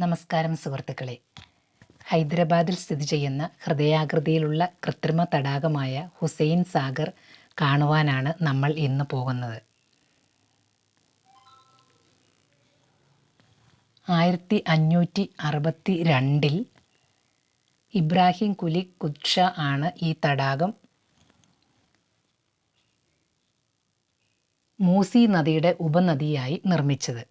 നമസ്കാരം സുഹൃത്തുക്കളെ. ഹൈദരാബാദിൽ സ്ഥിതി ചെയ്യുന്ന ഹൃദയാകൃതിയിലുള്ള കൃത്രിമ തടാകമായ ഹുസൈൻ സാഗർ കാണുവാനാണ് നമ്മൾ ഇന്ന് പോകുന്നത്. 1562 ഇബ്രാഹിം കുലി കുദ്ഷ ആണ് ഈ തടാകം മൂസി നദിയുടെ ഉപനദിയായി നിർമ്മിച്ചത്.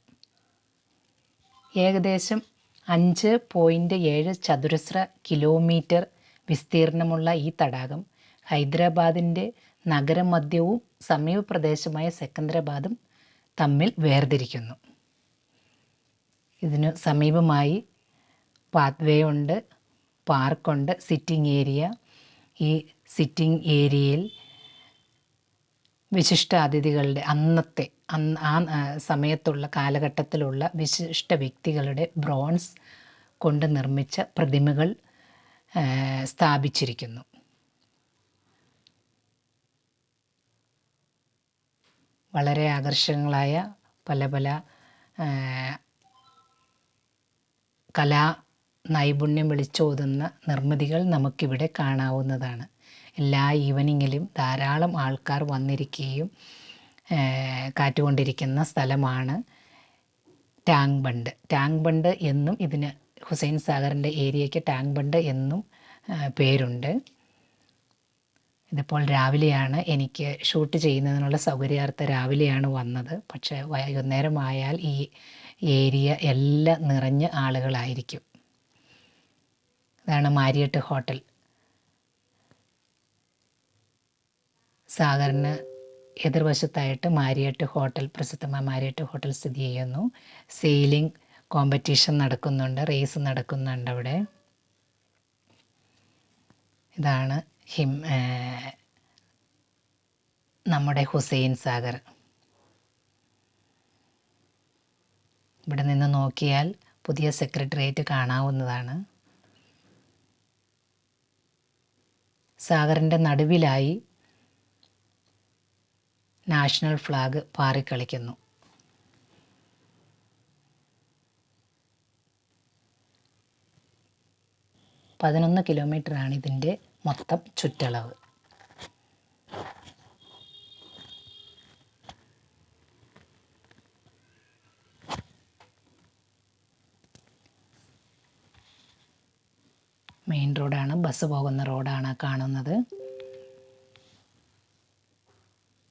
ഏകദേശം 5.7 ചതുരശ്ര കിലോമീറ്റർ വിസ്തീർണമുള്ള ഈ തടാകം ഹൈദരാബാദിൻ്റെ നഗരമധ്യവും സമീപ പ്രദേശമായ സെക്കന്ദരാബാദും തമ്മിൽ വേർതിരിക്കുന്നു. ഇതിനു സമീപമായി പാത്വേ ഉണ്ട്, പാർക്കുണ്ട്, സിറ്റിംഗ് ഏരിയ. ഈ സിറ്റിംഗ് ഏരിയയിൽ വിശിഷ്ട അതിഥികളുടെ ആ സമയത്തുള്ള കാലഘട്ടത്തിലുള്ള വിശിഷ്ട വ്യക്തികളുടെ ബ്രോൺസ് കൊണ്ട് നിർമ്മിച്ച പ്രതിമകൾ സ്ഥാപിച്ചിരിക്കുന്നു. വളരെ ആകർഷകങ്ങളായ പല പല കലാ നൈപുണ്യം വിളിച്ചോതുന്ന നിർമ്മിതികൾ നമുക്കിവിടെ കാണാവുന്നതാണ്. എല്ലാ ഈവനിങ്ങിലും ധാരാളം ആൾക്കാർ വന്നിരിക്കുകയും കാറ്റുകൊണ്ടിരിക്കുന്ന സ്ഥലമാണ് ടാങ്ക് ബണ്ട്. ടാങ്ക് ബണ്ട് എന്നും ഇതിന് ഹുസൈൻ സാഗറിൻ്റെ ഏരിയയ്ക്ക് ടാങ്ക് ബണ്ട് എന്നും പേരുണ്ട്. ഇതിപ്പോൾ രാവിലെയാണ്, എനിക്ക് ഷൂട്ട് ചെയ്യുന്നതിനുള്ള സൗകര്യാർത്ഥം രാവിലെയാണ് വന്നത്. പക്ഷേ വൈകുന്നേരമായാൽ ഈ ഏരിയ എല്ലാം നിറഞ്ഞ ആളുകളായിരിക്കും. ഇതാണ് മാരിയട്ട് ഹോട്ടൽ. സാഗറിന് എതിർവശത്തായിട്ട് മാരിയട്ട് ഹോട്ടൽ, പ്രസിദ്ധമായ മാരിയട്ട് ഹോട്ടൽ സ്ഥിതി ചെയ്യുന്നു. സെയിലിംഗ് കോമ്പറ്റീഷൻ നടക്കുന്നുണ്ട്, റേസ് നടക്കുന്നുണ്ട് അവിടെ. ഇതാണ് നമ്മുടെ ഹുസൈൻ സാഗർ. ഇവിടെ നിന്ന് നോക്കിയാൽ പുതിയ സെക്രട്ടേറിയറ്റ് കാണാവുന്നതാണ്. സാഗറിൻ്റെ നടുവിലായി നാഷണൽ ഫ്ലാഗ് പാറിക്കളിക്കുന്നു. പതിനൊന്ന് കിലോമീറ്ററാണ് ഇതിൻ്റെ മൊത്തം ചുറ്റളവ്. മെയിൻ റോഡാണ്, ബസ് പോകുന്ന റോഡാണ് കാണുന്നത്.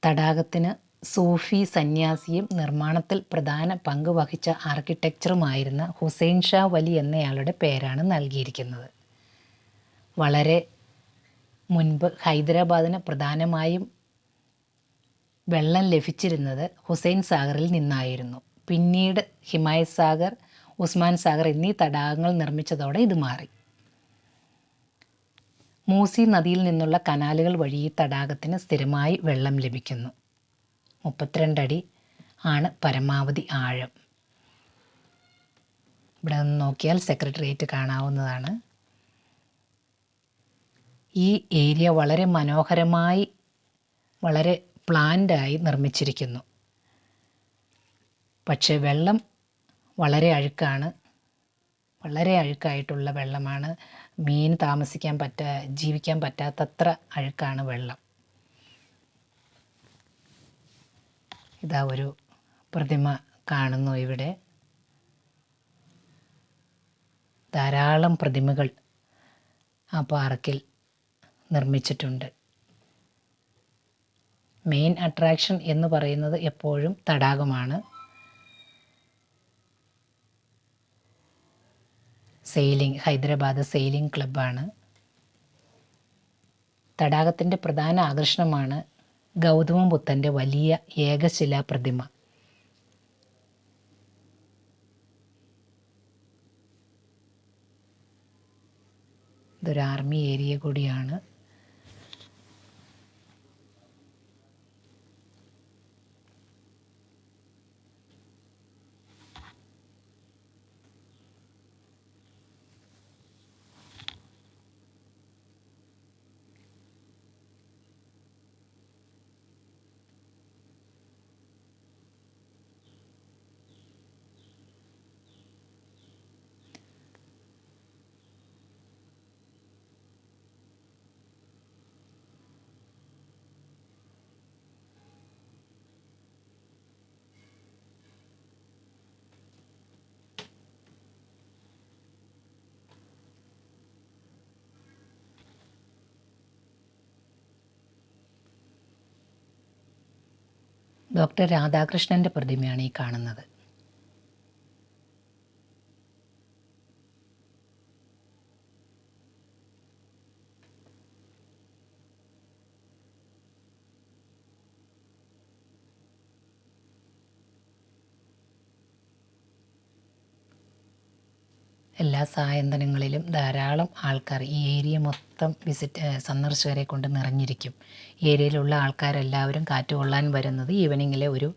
തടാകത്തിന് സൂഫി സന്യാസിയും നിർമ്മാണത്തിൽ പ്രധാന പങ്ക് വഹിച്ച ആർക്കിടെക്ചറുമായിരുന്ന ഹുസൈൻ ഷാ വലി എന്നയാളുടെ പേരാണ് നൽകിയിരിക്കുന്നത്. വളരെ മുൻപ് ഹൈദരാബാദിന് പ്രധാനമായും വെള്ളം ലഭിച്ചിരുന്നത് ഹുസൈൻ സാഗറിൽ നിന്നായിരുന്നു. പിന്നീട് ഹിമായത് സാഗർ, ഉസ്മാൻ സാഗർ എന്നീ തടാകങ്ങൾ നിർമ്മിച്ചതോടെ ഇത് മാറി. മൂസി നദിയിൽ നിന്നുള്ള കനാലുകൾ വഴി ഈ തടാകത്തിന് സ്ഥിരമായി വെള്ളം ലഭിക്കുന്നു. 32 അടി ആണ് പരമാവധി ആഴം. ഇവിടെ നിന്ന് നോക്കിയാൽ സെക്രട്ടേറിയറ്റ് കാണാവുന്നതാണ്. ഈ ഏരിയ വളരെ മനോഹരമായി, വളരെ പ്ലാൻഡായി നിർമ്മിച്ചിരിക്കുന്നു. പക്ഷേ വെള്ളം വളരെ അഴുക്കാണ്, വളരെ അഴുക്കായിട്ടുള്ള വെള്ളമാണ്. മീൻ ജീവിക്കാൻ പറ്റാത്തത്ര അഴുക്കാണ് വെള്ളം. ഇതാ ഒരു പ്രതിമ കാണുന്നു ഇവിടെ. ധാരാളം പ്രതിമകൾ ആ പാർക്കിൽ നിർമ്മിച്ചിട്ടുണ്ട്. മെയിൻ അട്രാക്ഷൻ എന്ന് പറയുന്നത് എപ്പോഴും തടാകമാണ്. ഹൈദരാബാദ് സെയിലിംഗ് ക്ലബ്ബാണ്. തടാകത്തിൻ്റെ പ്രധാന ആകർഷണമാണ് ഗൗതമ ബുദ്ധൻ്റെ വലിയ ഏകശിലാ പ്രതിമ. ഇതൊരു ആർമി ഏരിയ കൂടിയാണ്. ഡോക്ടർ രാധാകൃഷ്ണൻ്റെ പ്രതിമയാണ് ഈ കാണുന്നത്. എല്ലാ സായന്തനങ്ങളിലും ധാരാളം ആൾക്കാർ ഈ ഏരിയ മൊത്തം സന്ദർശകരെ കൊണ്ട് നിറഞ്ഞിരിക്കും. ഈ ഏരിയയിലുള്ള ആൾക്കാരെല്ലാവരും കാറ്റ് കൊള്ളാൻ വരുന്നത് ഈവനിങ്ങിലെ ഒരു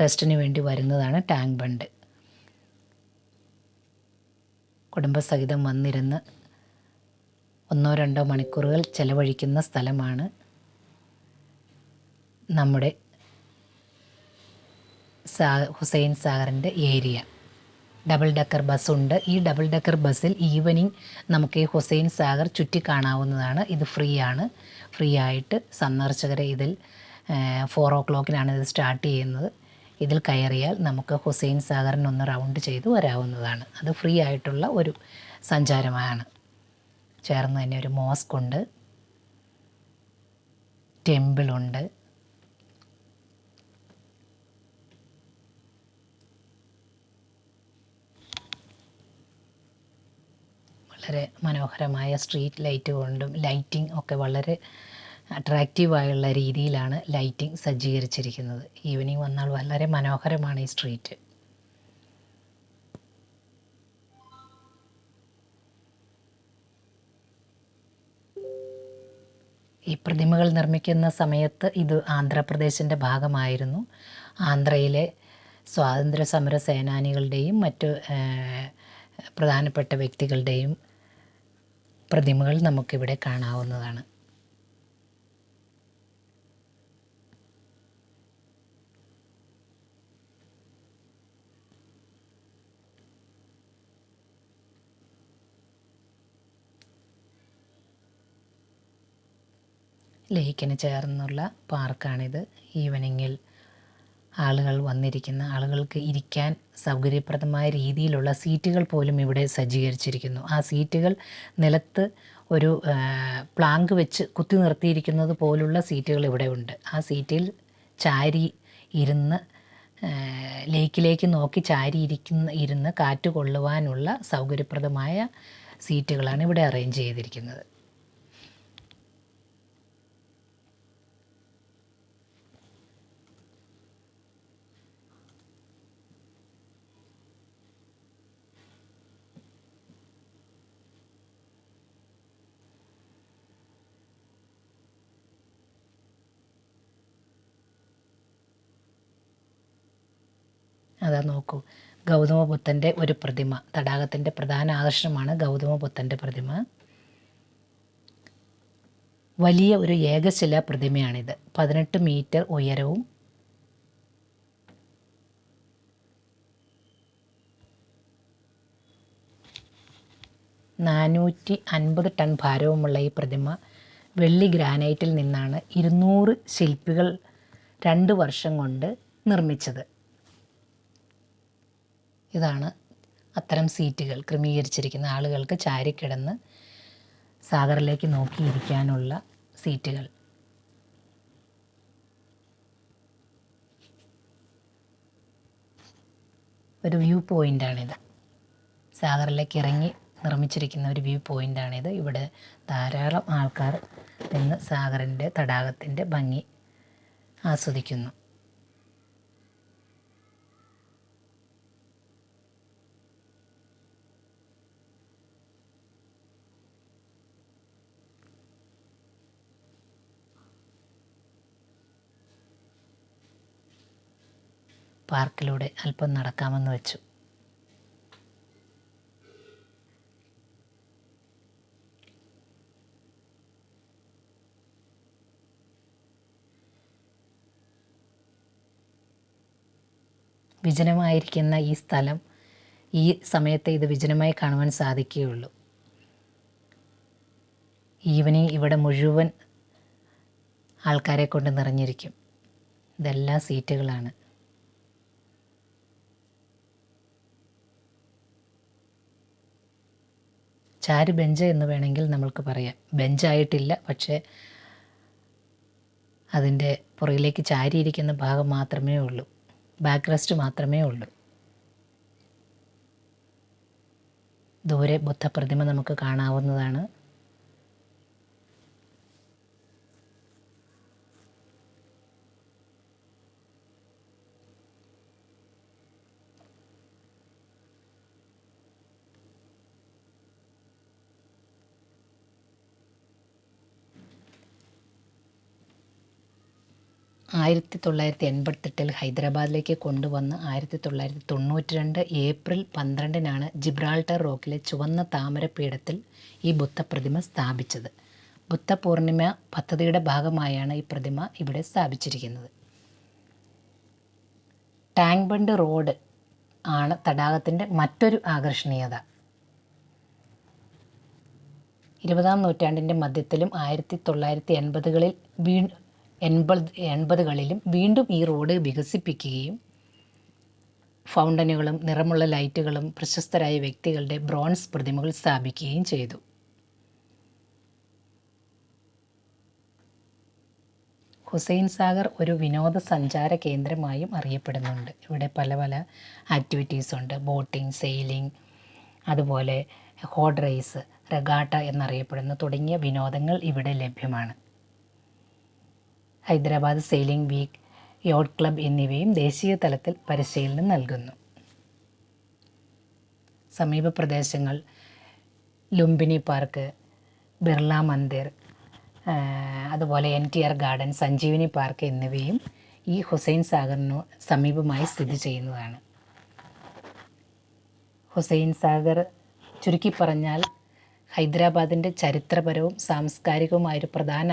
റെസ്റ്റിന് വേണ്ടി വരുന്നതാണ് ടാങ്ക് ബണ്ട്. കുടുംബസഹിതം വന്നിരുന്ന് 1-2 മണിക്കൂറുകൾ ചെലവഴിക്കുന്ന സ്ഥലമാണ് നമ്മുടെ ഹുസൈൻ സാഗറിൻ്റെ ഏരിയ. ഡബിൾ ഡെക്കർ ബസ്സുണ്ട്. ഈ ഡബിൾ ഡെക്കർ ബസ്സിൽ ഈവനിങ് നമുക്ക് ഈ ഹുസൈൻ സാഗർ ചുറ്റി കാണാവുന്നതാണ്. ഇത് ഫ്രീ ആണ്. ഫ്രീ ആയിട്ട് സന്ദർശകരെ ഇതിൽ 4 o'clock ഇത് സ്റ്റാർട്ട് ചെയ്യുന്നത്. ഇതിൽ കയറിയാൽ നമുക്ക് ഹുസൈൻ സാഗറിനൊന്ന് റൗണ്ട് ചെയ്ത് വരാവുന്നതാണ്. അത് ഫ്രീ ആയിട്ടുള്ള ഒരു സഞ്ചാരമാണ്. ചേർന്ന് തന്നെ ഒരു മോസ്ക് ഉണ്ട്, ടെമ്പിളുണ്ട്. വളരെ മനോഹരമായ സ്ട്രീറ്റ് ലൈറ്റ് കൊണ്ടും ലൈറ്റിംഗ് ഒക്കെ വളരെ അട്രാക്റ്റീവായുള്ള രീതിയിലാണ് ലൈറ്റിംഗ് സജ്ജീകരിച്ചിരിക്കുന്നത്. ഈവനിങ് വന്നാൽ വളരെ മനോഹരമാണ് ഈ സ്ട്രീറ്റ്. ഈ പ്രതിമകൾ നിർമ്മിക്കുന്ന സമയത്ത് ഇത് ആന്ധ്രാപ്രദേശിൻ്റെ ഭാഗമായിരുന്നു. ആന്ധ്രയിലെ സ്വാതന്ത്ര്യ സമര സേനാനികളുടെയും മറ്റ് പ്രധാനപ്പെട്ട വ്യക്തികളുടെയും പ്രതിമകൾ നമുക്കിവിടെ കാണാവുന്നതാണ്. ലേക്കിന് ചേർന്നുള്ള പാർക്കാണിത്. ഈവനിങ്ങിൽ ആളുകൾക്ക് ഇരിക്കാൻ സൗകര്യപ്രദമായ രീതിയിലുള്ള സീറ്റുകൾ പോലും ഇവിടെ സജ്ജീകരിച്ചിരിക്കുന്നു. ആ സീറ്റുകൾ നിലത്ത് ഒരു പ്ലാങ്ക് വെച്ച് കുത്തി നിർത്തിയിരിക്കുന്നത് പോലുള്ള സീറ്റുകൾ ഇവിടെ ഉണ്ട്. ആ സീറ്റിൽ ചാരി ഇരുന്ന് ലേക്കിലേക്ക് നോക്കി ചാരി ഇരുന്ന് കാറ്റ് കൊള്ളുവാനുള്ള സൗകര്യപ്രദമായ സീറ്റുകളാണ് ഇവിടെ അറേഞ്ച് ചെയ്തിരിക്കുന്നത്. അതാ നോക്കൂ, ഗൗതമ ബുദ്ധൻ്റെ ഒരു പ്രതിമ. തടാകത്തിൻ്റെ പ്രധാന ആകർഷണമാണ് ഗൗതമ ബുദ്ധൻ്റെ പ്രതിമ. വലിയ ഒരു ഏകശിലാ പ്രതിമയാണിത്. 18 മീറ്റർ ഉയരവും 450 ടൺ ഭാരവുമുള്ള ഈ പ്രതിമ വെള്ളി ഗ്രാനൈറ്റിൽ നിന്നാണ് 200 ശില്പികൾ 2 വർഷം കൊണ്ട് നിർമ്മിച്ചത്. ഇതാണ് അത്തരം സീറ്റുകൾ ക്രമീകരിച്ചിരിക്കുന്ന ആളുകൾക്ക് ചാരിക്കിടന്ന് സാഗറിലേക്ക് നോക്കിയിരിക്കാനുള്ള സീറ്റുകൾ. ഒരു വ്യൂ പോയിൻ്റാണിത്. സാഗറിലേക്ക് ഇറങ്ങി നിർമ്മിച്ചിരിക്കുന്ന ഒരു വ്യൂ പോയിൻ്റാണിത്. ഇവിടെ ധാരാളം ആൾക്കാർ നിന്ന് സാഗറിൻ്റെ തടാകത്തിൻ്റെ ഭംഗി ആസ്വദിക്കുന്നു. പാർക്കിലൂടെ അല്പം നടക്കാമെന്ന് വെച്ചു. വിജനമായിരിക്കുന്ന ഈ സ്ഥലം ഈ സമയത്ത് ഇത് വിജനമായി കാണുവാൻ സാധിക്കുകയുള്ളൂ. ഈവനിങ് ഇവിടെ മുഴുവൻ ആൾക്കാരെ കൊണ്ട് നിറഞ്ഞിരിക്കും. ഇതെല്ലാം സീറ്റുകളാണ്. ചാരു ബെഞ്ച് എന്ന് വേണമെങ്കിൽ നമ്മൾക്ക് പറയാം. ബെഞ്ചായിട്ടില്ല, പക്ഷേ അതിൻ്റെ പുറകിലേക്ക് ചാരിയിരിക്കുന്ന ഭാഗം മാത്രമേ ഉള്ളൂ, ബാക്ക് റെസ്റ്റ് മാത്രമേ ഉള്ളൂ. ദൂരെ ബുദ്ധപ്രതിമ നമുക്ക് കാണാവുന്നതാണ്. ആയിരത്തി 1988 ഹൈദരാബാദിലേക്ക് കൊണ്ടുവന്ന് 1992 ഏപ്രിൽ 12 ജിബ്രാൾട്ടർ റോക്കിലെ ചുവന്ന താമരപീഠത്തിൽ ഈ ബുദ്ധപ്രതിമ സ്ഥാപിച്ചത്. ബുദ്ധപൂർണിമ പദ്ധതിയുടെ ഭാഗമായാണ് ഈ പ്രതിമ ഇവിടെ സ്ഥാപിച്ചിരിക്കുന്നത്. ടാങ്ക് ബണ്ട് റോഡ് ആണ് തടാകത്തിൻ്റെ മറ്റൊരു ആകർഷണീയത. 20-ാം നൂറ്റാണ്ടിൻ്റെ മധ്യത്തിലും 1980-കളിലും വീണ്ടും ഈ റോഡ് വികസിപ്പിക്കുകയും ഫൗണ്ടനുകളും നിറമുള്ള ലൈറ്റുകളും പ്രശസ്തരായ വ്യക്തികളുടെ ബ്രോൺസ് പ്രതിമകൾ സ്ഥാപിക്കുകയും ചെയ്തു. ഹുസൈൻ സാഗർ ഒരു വിനോദസഞ്ചാര കേന്ദ്രമായും അറിയപ്പെടുന്നുണ്ട്. ഇവിടെ പല പല ആക്ടിവിറ്റീസ് ഉണ്ട്. ബോട്ടിംഗ്, സെയിലിംഗ്, അതുപോലെ ഹോഡ് റേസ്, റെഗാട്ട എന്നറിയപ്പെടുന്ന തുടങ്ങിയ വിനോദങ്ങൾ ഇവിടെ ലഭ്യമാണ്. Hyderabad sailing week, yacht club എന്നിവയും ദേശീയ തലത്തിൽ പരിശീലനം നൽകുന്നു. സമീപ പ്രദേശങ്ങൾ ലുംബിനി പാർക്ക്, ബിർള മന്ദിർ, അതുപോലെ NTR ഗാർഡൻ, സഞ്ജീവനി പാർക്ക് എന്നിവയും ഈ ഹുസൈൻ സാഗറിനു സമീപമായി സ്ഥിതി ചെയ്യുന്നതാണ്. ഹുസൈൻ സാഗർ ചുരുക്കി പറഞ്ഞാൽ ഹൈദരാബാദിൻ്റെ ചരിത്രപരവും സാംസ്കാരികവുമായൊരു പ്രധാന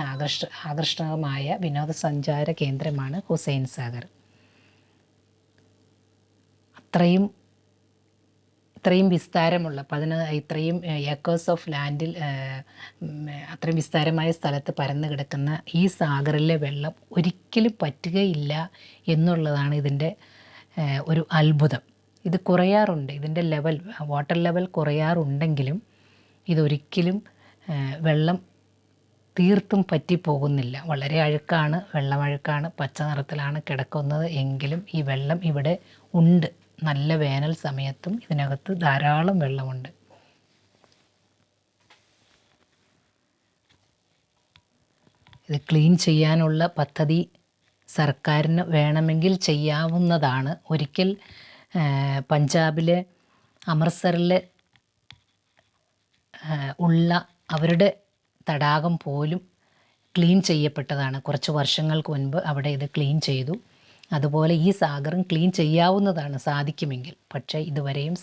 ആകർഷണമായ വിനോദസഞ്ചാര കേന്ദ്രമാണ് ഹുസൈൻ സാഗർ. ഇത്രയും വിസ്താരമുള്ള ഇത്രയും ഏക്കേഴ്സ് ഓഫ് ലാൻഡിൽ അത്രയും വിസ്താരമായ സ്ഥലത്ത് പരന്നു കിടക്കുന്ന ഈ സാഗറിലെ വെള്ളം ഒരിക്കലും പറ്റുകയില്ല എന്നുള്ളതാണ് ഇതിൻ്റെ ഒരു അത്ഭുതം. ഇത് കുറയാറുണ്ട്, ഇതിൻ്റെ വാട്ടർ ലെവൽ കുറയാറുണ്ടെങ്കിലും ഇതൊരിക്കലും വെള്ളം തീർത്തും പറ്റിപ്പോകുന്നില്ല. വളരെ അഴുക്കാണ്, വെള്ളമഴുക്കാണ്, പച്ച നിറത്തിലാണ് കിടക്കുന്നത്. എങ്കിലും ഈ വെള്ളം ഇവിടെ ഉണ്ട്. നല്ല വേനൽ സമയത്തും ഇതിനകത്ത് ധാരാളം വെള്ളമുണ്ട്. ഇത് ക്ലീൻ ചെയ്യാനുള്ള പദ്ധതി സർക്കാരിന് വേണമെങ്കിൽ ചെയ്യാവുന്നതാണ്. ഒരിക്കൽ പഞ്ചാബിലെ അമൃത്സറിൽ ഉള്ള അവരുടെ തടാകം പോലും ക്ലീൻ ചെയ്യപ്പെട്ടതാണ്. കുറച്ച് വർഷങ്ങൾക്ക് മുൻപ് അവിടെ ഇത് ക്ലീൻ ചെയ്തു. അതുപോലെ ഈ സാഗറും ക്ലീൻ ചെയ്യാവുന്നതാണ് സാധിക്കുമെങ്കിൽ. പക്ഷേ ഇതുവരെയും